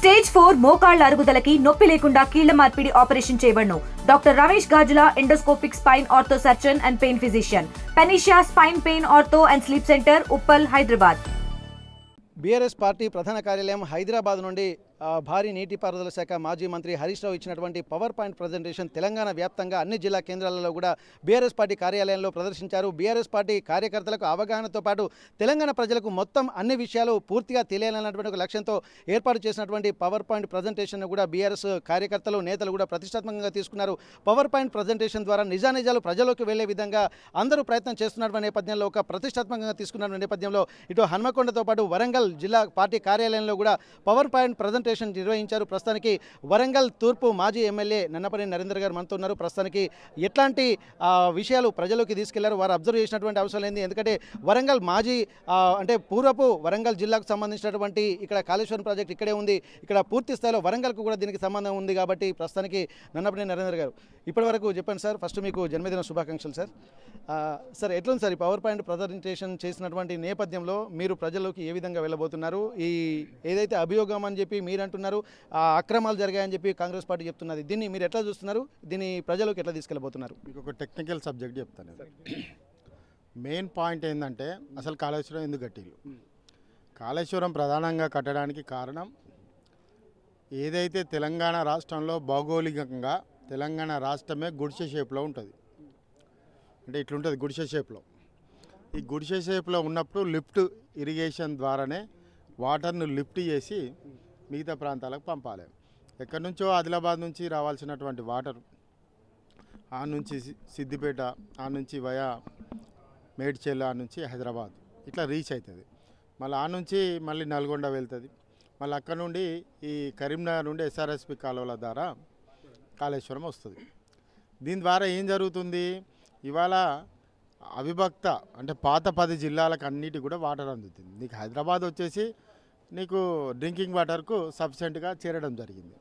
Stage 4 మోకాళ్ల అరుగుదలకి నొప్పి లేకుండా కీళ్ల మార్పిడి ఆపరేషన్ చేయబడును. Doctor Ramesh Gajula, endoscopic spine ortho surgeon and pain physician, Panacea spine pain ortho and sleep centre, Uppal, Hyderabad. BRS party ప్రధాన కార్యాలయం హైదరాబాద్ నుండి భారీ నీటిపారుదల శాఖ మాజీ మంత్రి హరీష్ రావు ఇచ్చినటువంటి పవర్ పాయింట్ ప్రజెంటేషన్ తెలంగాణ వ్యాప్తంగా అన్ని జిల్లా కేంద్రాలలో కూడా బీఆర్ఎస్ పార్టీ కార్యాలయంలో ప్రదర్శించారు. బీఆర్ఎస్ పార్టీ కార్యకర్తలకు అవగాహనతో పాటు తెలంగాణ ప్రజలకు మొత్తం అన్ని విషయాలు పూర్తిగా తెలియాలన్నటువంటి ఒక లక్ష్యంతో ఏర్పాటు చేసినటువంటి పవర్ పాయింట్ ప్రజెంటేషన్ కూడా బీఆర్ఎస్ కార్యకర్తలు, నేతలు కూడా ప్రతిష్టాత్మకంగా తీసుకున్నారు. పవర్ పాయింట్ ప్రజెంటేషన్ ద్వారా నిజానిజాలు ప్రజల్లోకి వెళ్లే విధంగా అందరూ ప్రయత్నం చేస్తున్నటువంటి నేపథ్యంలో, ఒక ప్రతిష్టాత్మకంగా తీసుకున్న నేపథ్యంలో ఇటు హన్మకొండతో పాటు వరంగల్ జిల్లా పార్టీ కార్యాలయంలో కూడా పవర్ పాయింట్ ప్రజెంటేషన్ నిర్వహించారు. ప్రస్తుతానికి వరంగల్ తూర్పు మాజీ ఎమ్మెల్యే నన్నపనేని నరేందర్ గారు మనతో ఉన్నారు. ప్రస్తుతానికి ఎట్లాంటి విషయాలు ప్రజల్లోకి తీసుకెళ్లారు, వారు అబ్జర్వ్ చేసినటువంటి అవసరం ఏంది? ఎందుకంటే వరంగల్ మాజీ అంటే పూర్వపు వరంగల్ జిల్లాకు సంబంధించినటువంటి ఇక్కడ కాళేశ్వరం ప్రాజెక్ట్ ఇక్కడే ఉంది. ఇక్కడ పూర్తి స్థాయిలో వరంగల్కు కూడా దీనికి సంబంధం ఉంది. కాబట్టి ప్రస్తుతానికి నన్నపనేని నరేందర్ గారు ఇప్పటి వరకు చెప్పండి సార్. ఫస్ట్ మీకు జన్మదిన శుభాకాంక్షలు సార్. సార్ ఎట్లుంది సార్ ఈ పవర్ పాయింట్ ప్రజెంటేషన్ చేసినటువంటి నేపథ్యంలో మీరు ప్రజల్లోకి ఏ విధంగా వెళ్ళబోతున్నారు? ఈ ఏదైతే అభియోగం అని చెప్పి మీరు అంటున్నారు, ఆ అక్రమాలు జరిగాయని చెప్పి కాంగ్రెస్ పార్టీ చెప్తున్నది, దీన్ని మీరు ఎట్లా చూస్తున్నారు? దీన్ని ప్రజలకు ఎట్లా తీసుకెళ్ళబోతున్నారు? మీకు ఒక టెక్నికల్ సబ్జెక్ట్ చెప్తాను. మెయిన్ పాయింట్ ఏంటంటే అసలు కాళేశ్వరం ఎందుకు కట్టిల్లు? కాళేశ్వరం ప్రధానంగా కట్టడానికి కారణం ఏదైతే తెలంగాణ రాష్ట్రంలో భౌగోళికంగా తెలంగాణ రాష్ట్రమే గుడిసె షేప్లో ఉంటుంది. అంటే ఇట్లుంటుంది గుడిసె షేప్లో. ఈ గుడిసె షేప్లో ఉన్నప్పుడు లిఫ్ట్ ఇరిగేషన్ ద్వారానే వాటర్ను లిఫ్ట్ చేసి మిగతా ప్రాంతాలకు పంపాలి. ఎక్కడి నుంచో ఆదిలాబాద్ నుంచి రావాల్సినటువంటి వాటర్ ఆ నుంచి సిద్దిపేట, ఆ నుంచి వయా మేడ్చెల్, ఆ నుంచి హైదరాబాద్ ఇట్లా రీచ్ అవుతుంది. మళ్ళీ ఆ నుంచి మళ్ళీ నల్గొండ వెళ్తుంది. మళ్ళీ అక్కడ నుండి ఈ కరీంనగర్ నుండి ఎస్ఆర్ఎస్పి కాలువల ద్వారా కాళేశ్వరం వస్తుంది. దీని ద్వారా ఏం జరుగుతుంది? ఇవాళ అవిభక్త అంటే పాత 10 జిల్లాలకు అన్నిటి కూడా వాటర్ అందుతుంది. నీకు హైదరాబాద్ వచ్చేసి నీకు డ్రింకింగ్ వాటర్కు సఫిషియెంట్గా చేరడం జరిగింది.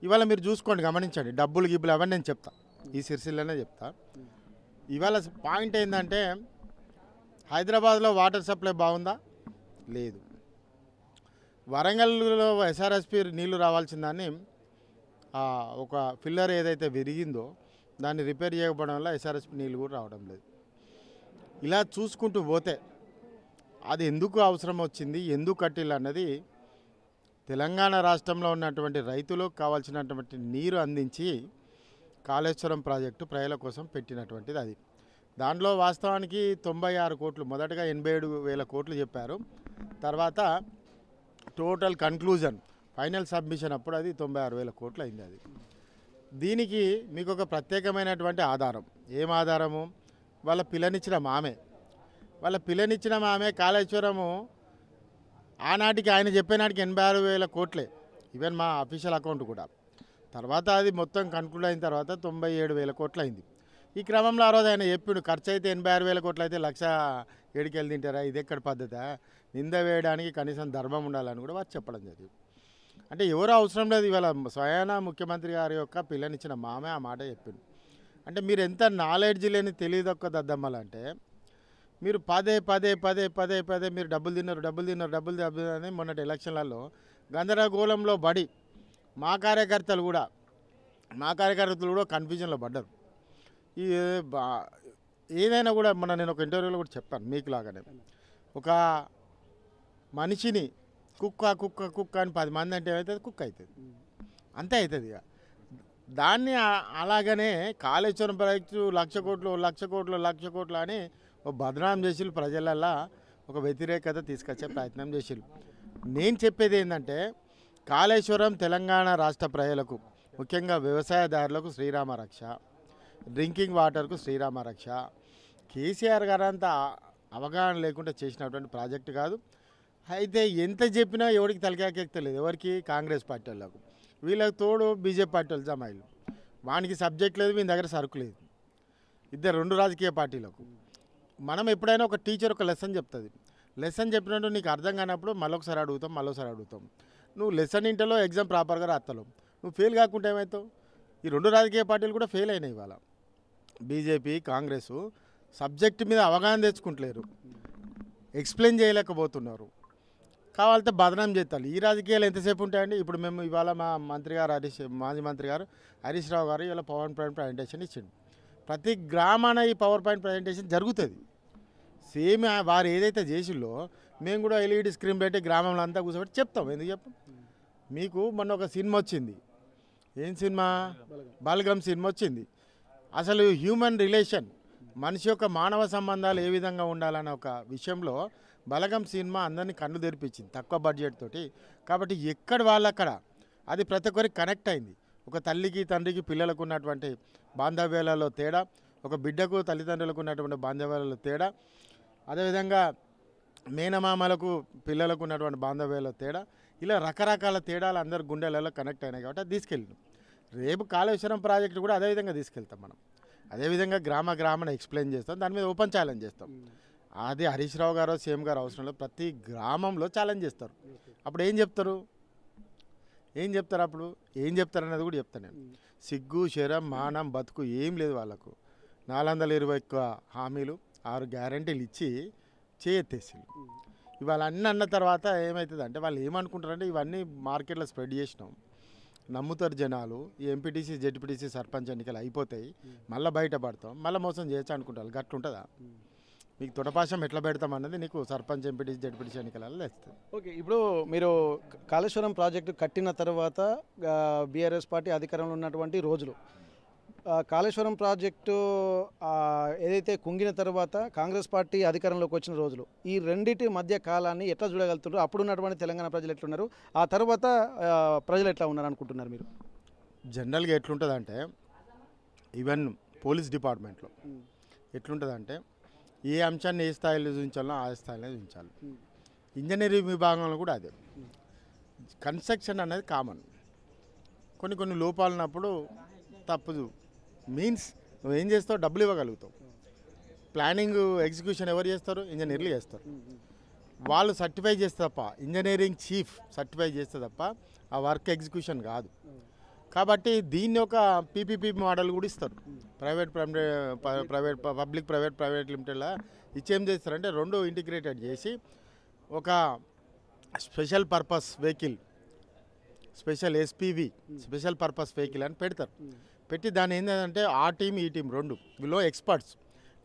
ఇవాళ మీరు చూసుకోండి, గమనించండి, డబ్బులు గిబ్బులు అవన్నీ నేను చెప్తా, ఈ సిరిసిల్లనే చెప్తా. ఇవాళ పాయింట్ ఏంటంటే హైదరాబాద్లో వాటర్ సప్లై బాగుందా? లేదు. వరంగల్లో ఎస్ఆర్ఎస్పి నీళ్లు రావాల్సిన దాన్ని ఒక ఫిల్లర్ ఏదైతే విరిగిందో దాన్ని రిపేర్ చేయకపోవడం వల్ల ఎస్ఆర్ఎస్పి నీళ్ళు కూడా రావడం లేదు. ఇలా చూసుకుంటూ పోతే అది ఎందుకు అవసరం వచ్చింది, ఎందుకు కట్టిల్లు అన్నది తెలంగాణ రాష్ట్రంలో ఉన్నటువంటి రైతులకు కావాల్సినటువంటి నీరు అందించి కాళేశ్వరం ప్రాజెక్టు ప్రజల కోసం పెట్టినటువంటిది అది. దాంట్లో వాస్తవానికి 96 కోట్లు, మొదటగా 87,000 కోట్లు చెప్పారు. తర్వాత టోటల్ కన్క్లూజన్ ఫైనల్ సబ్మిషన్ అప్పుడు అది 96,000 కోట్లు అయింది. అది దీనికి మీకు ఒక ప్రత్యేకమైనటువంటి ఆధారం. ఏం ఆధారము? వాళ్ళ పిల్లనిచ్చిన మామే కాళేశ్వరము ఆనాటికి ఆయన చెప్పేనాటికి 86,000 కోట్లే, ఈవెన్ మా అఫీషియల్ అకౌంట్ కూడా. తర్వాత అది మొత్తం కన్క్లూడ్ అయిన తర్వాత 97,000 కోట్లు అయింది. ఈ క్రమంలో ఆ రోజు ఆయన చెప్పిండు ఖర్చు అయితే 86,000 కోట్లు అయితే 1,07,000 తింటారా, ఇది ఎక్కడ పద్ధతి, నింద వేయడానికి కనీసం ధర్మం ఉండాలని కూడా వారు చెప్పడం జరిగింది. అంటే ఎవరో అవసరం లేదు, ఇవాళ స్వయాన ముఖ్యమంత్రి గారి యొక్క పిల్లనిచ్చిన మామే ఆ మాట చెప్పిండు. అంటే మీరు ఎంత నాలెడ్జ్ లేని తెలియదొక్క దద్దమ్మలంటే మీరు పదే మీరు డబ్బులు తిన్నారు అని మొన్నటి ఎలక్షన్లలో గందరగోళంలో పడి మా కార్యకర్తలు కూడా కన్ఫ్యూజన్లో పడ్డారు. ఈ ఏదైనా కూడా మొన్న నేను ఒక ఇంటర్వ్యూలో కూడా చెప్పాను మీకు లాగానే, ఒక మనిషిని కుక్క అని 10 మంది అంటే ఏమవుతుంది? కుక్క అవుతుంది, అంతే అవుతుంది. ఇక దాన్ని అలాగనే కాళేశ్వరం ప్రాజెక్టు 1,00,00,00,00,00,00,00,00,00,00,00,00,00,00,00,00,00,00,00,00,00,00,00,00,00,00,00,00,00,00,00,00,00,00,00,00,00,00,00,00,00,00,00,00,00,00,00,00,00,00,00,000 ప్రజలల్లా ఒక వ్యతిరేకత తీసుకొచ్చే ప్రయత్నం చేసిరు. నేను చెప్పేది ఏంటంటే కాళేశ్వరం తెలంగాణ రాష్ట్ర ప్రజలకు, ముఖ్యంగా వ్యవసాయదారులకు శ్రీరామ రక్ష, డ్రింకింగ్ వాటర్కు శ్రీరామ రక్ష. కేసీఆర్ గారు అంతా అవగాహన లేకుండా చేసినటువంటి ప్రాజెక్టు కాదు. అయితే ఎంత చెప్పినా ఎవరికి తలకాకెక్కలేదు, ఎవరికి? కాంగ్రెస్ పార్టీ వాళ్ళకు. వీళ్ళకి తోడు బీజేపీ పార్టీ వాళ్ళు జమాయిలు. వానికి సబ్జెక్ట్ లేదు, వీని దగ్గర సరుకు లేదు. ఇద్దరు 2 రాజకీయ పార్టీలకు. మనం ఎప్పుడైనా ఒక టీచర్ ఒక లెసన్ చెప్తుంది, లెసన్ చెప్పినట్టు నీకు అర్థం కానప్పుడు మళ్ళొకసారి అడుగుతాం. నువ్వు లెసన్ ఇంటలో ఎగ్జామ్ ప్రాపర్గా రాస్తలేవు, నువ్వు ఫెయిల్ కాకుండా ఏమవుతావు? ఈ 2 రాజకీయ పార్టీలు కూడా ఫెయిల్ అయినాయి. ఇవాళ బీజేపీ, కాంగ్రెస్ సబ్జెక్టు మీద అవగాహన తెచ్చుకుంటలేరు, ఎక్స్ప్లెయిన్ చేయలేకపోతున్నారు. కావాలంటే బదనాం చేస్తారు. ఈ రాజకీయాలు ఎంతసేపు ఉంటాయండి? ఇప్పుడు మేము ఇవాళ మా మంత్రి గారు మాజీ మంత్రి గారు హరీష్ రావు గారు ఇలా పవర్ పాయింట్ ప్రజెంటేషన్ ఇచ్చిండు. ప్రతి గ్రామాన ఈ పవర్ పాయింట్ ప్రజెంటేషన్ జరుగుతుంది. సేమ్ వారు ఏదైతే చేసిల్లో మేము కూడా ఎల్ఈడి స్క్రీన్ పెట్టి గ్రామంలో అంతా కూర్చోబెట్టి చెప్తాం. ఎందుకు చెప్పం? మీకు మొన్న ఒక సినిమా వచ్చింది. ఏం సినిమా? బలగం సినిమా వచ్చింది. అసలు హ్యూమన్ రిలేషన్, మనిషి యొక్క మానవ సంబంధాలు ఏ విధంగా ఉండాలన్న ఒక విషయంలో బలగం సినిమా అందరినీ కన్ను తెరిపించింది తక్కువ బడ్జెట్ తోటి. కాబట్టి ఎక్కడ వాళ్ళక్కడ అది ప్రతి ఒక్కరికి కనెక్ట్ అయింది. ఒక తల్లికి తండ్రికి పిల్లలకు ఉన్నటువంటి బాంధవ్యాలలో తేడా, ఒక బిడ్డకు తల్లిదండ్రులకు ఉన్నటువంటి బాంధవ్యాలలో తేడా, అదేవిధంగా మేనమామలకు పిల్లలకు ఉన్నటువంటి బాంధవ్యాలలో తేడా, ఇలా రకరకాల తేడాలు అందరి గుండెలలో కనెక్ట్ అయినాయి. కాబట్టి అది తీసుకెళ్ళినాం. రేపు కాళేశ్వరం ప్రాజెక్టు కూడా అదేవిధంగా తీసుకెళ్తాం. మనం అదేవిధంగా గ్రామాన ఎక్స్ప్లెయిన్ చేస్తాం. దాని మీద ఓపెన్ ఛాలెంజ్ చేస్తాం. అది హరీష్ రావు గారు సీఎం గారు అవసరం లేదు, ప్రతి గ్రామంలో ఛాలెంజ్ చేస్తారు. అప్పుడు ఏం చెప్తారు? అప్పుడు ఏం చెప్తారు అనేది కూడా చెప్తాను నేను. సిగ్గు శరం మానం బతుకు ఏం లేదు వాళ్ళకు. 420 హామీలు 6 గ్యారంటీలు ఇచ్చి చేయెత్తేసింది. ఇవాళ అన్న తర్వాత ఏమవుతుంది అంటే వాళ్ళు ఏమనుకుంటారంటే ఇవన్నీ మార్కెట్లో స్ప్రెడ్ చేసినాం, నమ్ముతారు జనాలు, ఈ ఎంపీటీసీ జెడ్పీటీసీ సర్పంచ్ ఎన్నికలు అయిపోతాయి, మళ్ళీ బయటపడతాం, మళ్ళీ మోసం చేయొచ్చు అనుకుంటారు. గట్లుంటుందా? మీకు తొడపాశం ఎట్లా పెడతాం అన్నది నీకు సర్పంచ్ ఎంపీటీసీ జెడ్పీటీసీ ఎన్నికలలో తెస్తుంది. ఓకే, ఇప్పుడు మీరు కాళేశ్వరం ప్రాజెక్టు కట్టిన తర్వాత బీఆర్ఎస్ పార్టీ అధికారంలో ఉన్నటువంటి రోజులు, కాళేశ్వరం ప్రాజెక్టు ఏదైతే కుంగిన తర్వాత కాంగ్రెస్ పార్టీ అధికారంలోకి వచ్చిన రోజులు, ఈ రెండింటి మధ్య కాలాన్ని ఎట్లా చూడగలుగుతున్నారు? అప్పుడు ఉన్నటువంటి తెలంగాణ ప్రజలు ఎట్లున్నారు, ఆ తర్వాత ప్రజలు ఎట్లా ఉన్నారు అనుకుంటున్నారు మీరు? జనరల్గా ఎట్లుంటుందంటే ఈవెన్ పోలీస్ డిపార్ట్మెంట్లో ఎట్లుంటుందంటే ఏ అంశాన్ని ఏ స్థాయిలో చూపించాలో ఆ స్థాయిలో చూపించాలి. ఇంజనీరింగ్ విభాగంలో కూడా అదే. కన్స్ట్రక్షన్ అనేది కామన్. కొన్ని లోపాలు ఉన్నప్పుడు తప్పదు. మీన్స్ నువ్వేం చేస్తావు? డబ్బులు ఇవ్వగలుగుతావు. ప్లానింగ్ ఎగ్జిక్యూషన్ ఎవరు చేస్తారు? ఇంజనీర్లు చేస్తారు. వాళ్ళు సర్టిఫై చేస్తే తప్ప, ఇంజనీరింగ్ చీఫ్ సర్టిఫై చేస్తే తప్ప ఆ వర్క్ ఎగ్జిక్యూషన్ కాదు. కాబట్టి దీన్ని ఒక పీపీపీ మోడల్ కూడా ఇస్తారు. పబ్లిక్ ప్రైవేట్ లిమిటెడ్లో ఇచ్చేం చేస్తారంటే రెండు ఇంటిగ్రేటెడ్ చేసి ఒక special purpose vehicle, special SPV special purpose vehicle అని పెడతారు. పెట్టి దాన్ని ఏంటంటే ఆ టీం ఈ టీం రెండు వీళ్ళు ఎక్స్పర్ట్స్.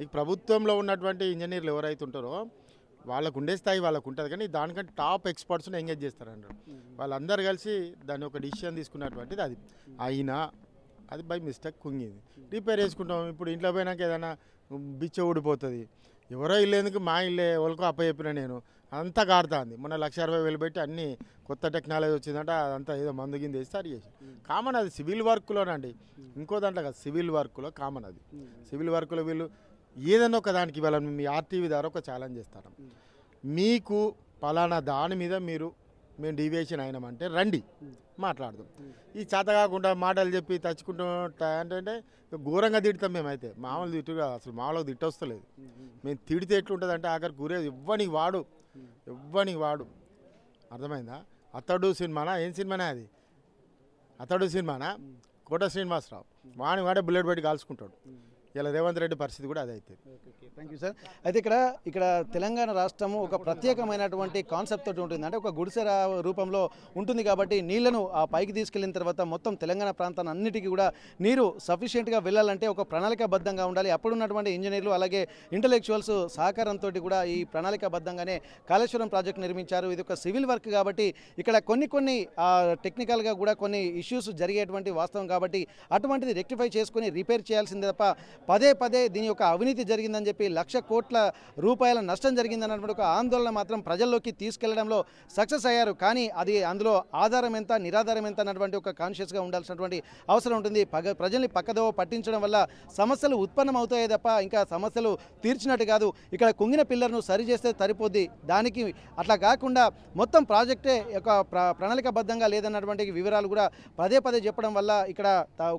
ఈ ప్రభుత్వంలో ఉన్నటువంటి ఇంజనీర్లు ఎవరైతే ఉంటారో వాళ్ళకు ఉండే స్థాయి వాళ్ళకు ఉంటుంది, కానీ దానికంటే టాప్ ఎక్స్పర్ట్స్ని ఎంగేజ్ చేస్తారన్నారు. వాళ్ళందరూ కలిసి దాన్ని ఒక డిసిషన్ తీసుకున్నటువంటిది. అయినా అది బై మిస్టేక్ కుంగింది. రిపేర్ చేసుకుంటాం. ఇప్పుడు ఇంట్లో పోయినాక ఏదైనా బిచ్చ ఊడిపోతుంది. ఎవరో ఇల్లు ఎందుకు, మా ఇల్లే వాళ్ళకో అప్పచెప్పిన నేను అంతా కాడుతుంది. మొన్న 1,60,000 పెట్టి అన్నీ కొత్త టెక్నాలజీ వచ్చిందంటే అదంతా ఏదో మందు కింద వేసి స్టార్ట్ చేసి కామన్. అది సివిల్ వర్క్లోనండి, ఇంకో దాంట్లో కాదు, సివిల్ వర్క్లో కామన్. అది సివిల్ వర్క్లో వీళ్ళు ఏదైనా ఒక దానికి ఇవాళ మీ ఆర్టీవీ ద్వారా ఒక ఛాలెంజ్ చేస్తాను. మీకు పలానా దాని మీద మేము డీవియేషన్ అయినామంటే రండి మాట్లాడదాం. ఈ చేత కాకుండా మాటలు చెప్పి తచ్చుకుంటూ అంటే ఘోరంగా తిడతాం. మేమైతే మామూలు తిట్టుగా అసలు మామూలుగా తిట్టొస్తలేదు. మేము తిడితే ఎట్లుంటుంది అంటే ఆఖరికి గురేది ఎవ్వనికి వాడు అర్థమైందా? అతడు సినిమానా? ఏం సినిమానా అది? అతడు సినిమానా? కోట శ్రీనివాసరావు వాడే బుల్లెట్ పెట్టి కాల్చుకుంటాడు. ఇలా రేవంత్ రెడ్డి పరిస్థితి కూడా అదే అవుతుంది. Thank you sir. అయితే ఇక్కడ తెలంగాణ రాష్ట్రము ఒక ప్రత్యేకమైనటువంటి కాన్సెప్ట్ తోటి ఉంటుంది. అంటే ఒక గుడిసె రూపంలో ఉంటుంది. కాబట్టి నీళ్లను ఆ పైకి తీసుకెళ్లిన తర్వాత మొత్తం తెలంగాణ ప్రాంతాన్ని అన్నిటికీ కూడా నీరు సఫిషియెంట్గా వెళ్ళాలంటే ఒక ప్రణాళికాబద్ధంగా ఉండాలి. అప్పుడున్నటువంటి ఇంజనీర్లు అలాగే ఇంటలెక్చువల్స్ సహకారంతో కూడా ఈ ప్రణాళికాబద్ధంగానే కాళేశ్వరం ప్రాజెక్టు నిర్మించారు. ఇది ఒక సివిల్ వర్క్ కాబట్టి ఇక్కడ కొన్ని టెక్నికల్గా కూడా కొన్ని ఇష్యూస్ జరిగేటువంటి వాస్తవం. కాబట్టి అటువంటిది రెక్టిఫై చేసుకుని రిపేర్ చేయాల్సిందే తప్ప పదే దీని యొక్క అవినీతి జరిగిందని చెప్పి 1,00,000 కోట్ల రూపాయల నష్టం జరిగిందన్నటువంటి ఒక ఆందోళన మాత్రం ప్రజల్లోకి తీసుకెళ్లడంలో సక్సెస్ అయ్యారు. కానీ అది అందులో ఆధారం ఎంత నిరాధారం ఎంత అన్నటువంటి ఒక కాన్షియస్గా ఉండాల్సినటువంటి అవసరం ఉంటుంది. ప్రజల్ని పక్కదోవ పట్టించడం వల్ల సమస్యలు ఉత్పన్నమవుతాయే తప్ప ఇంకా సమస్యలు తీర్చినట్టు కాదు. ఇక్కడ కుంగిన పిల్లర్ను సరి చేస్తే సరిపోద్ది. దానికి అట్లా కాకుండా మొత్తం ప్రాజెక్టే ఒక ప్రణాళికాబద్ధంగా లేదన్నటువంటి వివరాలు కూడా పదే చెప్పడం వల్ల ఇక్కడ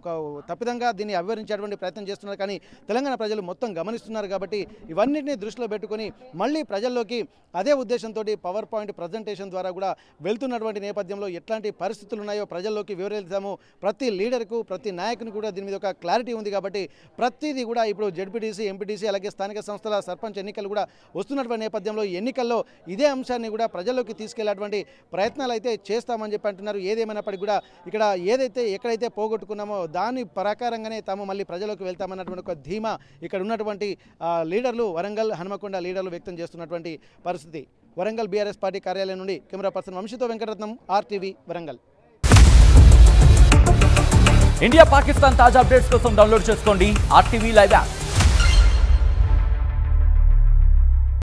ఒక తప్పిదంగా దీన్ని వివరించేటువంటి ప్రయత్నం చేస్తున్నారు. కానీ తెలంగాణ ప్రజలు మొత్తం గమనిస్తున్నారు కాబట్టి ఇవన్నింటినీ దృష్టిలో పెట్టుకొని మళ్ళీ ప్రజల్లోకి అదే ఉద్దేశంతో పవర్ పాయింట్ ప్రజెంటేషన్ ద్వారా కూడా వెళ్తున్నటువంటి నేపథ్యంలో ఎట్లాంటి పరిస్థితులు ఉన్నాయో ప్రజల్లోకి వివరిస్తాము. ప్రతి లీడర్కు ప్రతి నాయకుని కూడా దీని మీద ఒక క్లారిటీ ఉంది కాబట్టి ప్రతిదీ కూడా ఇప్పుడు జెడ్పీటీసీ ఎంపీటీసీ అలాగే స్థానిక సంస్థల సర్పంచ్ ఎన్నికలు కూడా వస్తున్నటువంటి నేపథ్యంలో ఎన్నికల్లో ఇదే అంశాన్ని కూడా ప్రజల్లోకి తీసుకెళ్లేటువంటి ప్రయత్నాలు అయితే చేస్తామని చెప్పి అంటున్నారు. ఏదేమైనప్పటికీ కూడా ఇక్కడ ఎక్కడైతే పోగొట్టుకున్నామో దాని ప్రకారంగానే తాము మళ్ళీ ప్రజల్లోకి వెళ్తామన్నటువంటి ఒక ధీమా ఇక్కడ ఉన్నటువంటి లీడర్లు వరంగల్ హనుమకొండ లీడర్లు వ్యక్తం చేస్తున్నటువంటి పరిస్థితి. వరంగల్ బీఆర్ఎస్ పార్టీ కార్యాలయం నుండి కెమెరా పర్సన్ వంశీతో వెంకటరత్నం, RTV వరంగల్. ఇండియా పాకిస్తాన్ తాజా అప్డేట్స్ కోసం డౌన్లోడ్ చేసుకోండి RTV లైవ్ యాప్.